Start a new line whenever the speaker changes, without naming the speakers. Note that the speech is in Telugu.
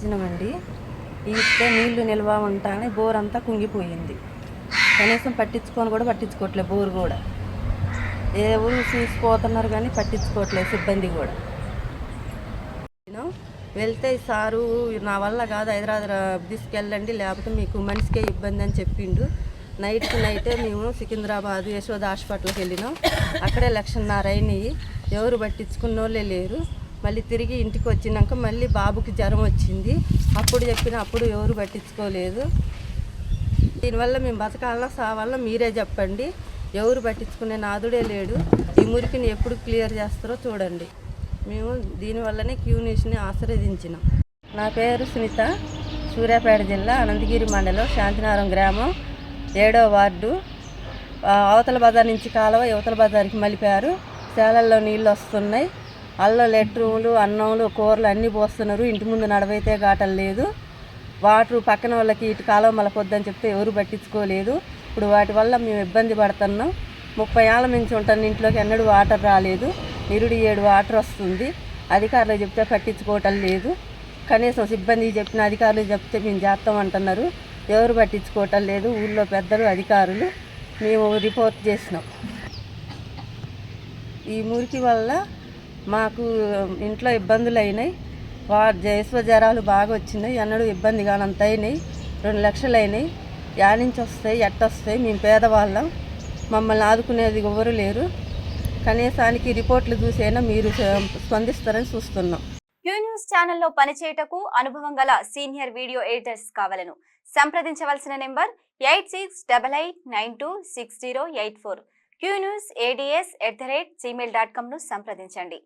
ఇచ్చినామండి. ఇస్తే నీళ్లు నిల్వ ఉంటానే బోర్ అంతా కుంగిపోయింది. కనీసం పట్టించుకోవట్లేదు బోర్ కూడా. ఎవరు చూసిపోతున్నారు కానీ పట్టించుకోవట్లేదు సిబ్బంది కూడా. వెళ్తే సారు నా వల్ల కాదు, హైదరాబాద్ తీసుకెళ్ళండి లేకపోతే మీకు మనిషికే ఇబ్బంది అని చెప్పిండు. నైటే మేము సికింద్రాబాద్ యశోద హాస్పిటల్కి వెళ్ళినాం. అక్కడే 1,50,000 అయినాయి. ఎవరు పట్టించుకున్న వాళ్ళే లేరు. మళ్ళీ తిరిగి ఇంటికి వచ్చినాక మళ్ళీ బాబుకి జ్వరం వచ్చింది. అప్పుడు ఎవరు పట్టించుకోలేదు. దీనివల్ల మేము బతకాలన్నా సావాలన్నా మీరే చెప్పండి. ఎవరు పట్టించుకునే నాదుడే లేడు. ఈ మురికిని ఎప్పుడు క్లియర్ చేస్తారో చూడండి. మేము దీనివల్లనే క్యూ న్యూస్ని ఆశ్రయించినాం. నా పేరు సునీత, సూర్యాపేట జిల్లా అనంతగిరి మండలం శాంతినగరం గ్రామం 7వ వార్డు. అవతల బజార్ నుంచి కాలువ యువతల బజార్కి మలిపారు. శాలల్లో నీళ్ళు వస్తున్నాయి. అల్లో లెట్రూములు, అన్నంలు, కూరలు అన్నీ పోస్తున్నారు. ఇంటి ముందు నడవైతే గాటలు లేదు. వాటర్ పక్కన వాళ్ళకి ఇటు కాలువ మలపొద్దని చెప్తే ఎవరు పట్టించుకోలేదు. ఇప్పుడు వాటి వల్ల మేము ఇబ్బంది పడుతున్నాం. 30 ఏళ్ళ నుంచి ఉంటాను ఇంట్లోకి, ఎన్నడూ వాటర్ రాలేదు. నిరుడు 7 వాటర్ వస్తుంది. అధికారులు చెప్తే పట్టించుకోవటం లేదు. కనీసం సిబ్బంది చెప్పిన అధికారులు చెప్తే మేము చేస్తాం అంటున్నారు. ఎవరు పట్టించుకోవటం లేదు. ఊళ్ళో పెద్దలు, అధికారులు మేము రిపోర్ట్ చేసినాం. ఈ మురికి వల్ల మాకు ఇంట్లో ఇబ్బందులు అయినాయి. జ్వరాలు బాగా వచ్చినాయి. ఎన్నడూ ఇబ్బంది కానంత అయినాయి. 2 లక్షలు అయినాయి. నుంచి వస్తాయి, ఎట్టొస్తాయి? మేము పేదవాళ్ళం. మమ్మల్ని ఆదుకునేది ఎవరు లేరు. కనీసానికి రిపోర్ట్లు చూసైనా మీరు స్పందిస్తారని చూస్తున్నాం.
క్యూ న్యూస్ ఛానల్లో పనిచేయటకు అనుభవం గల సీనియర్ వీడియో ఎడిటర్స్ కావాలను సంప్రదించవలసిన నెంబర్ 8688926084. qnewsads@gmail.com ను సంప్రదించండి.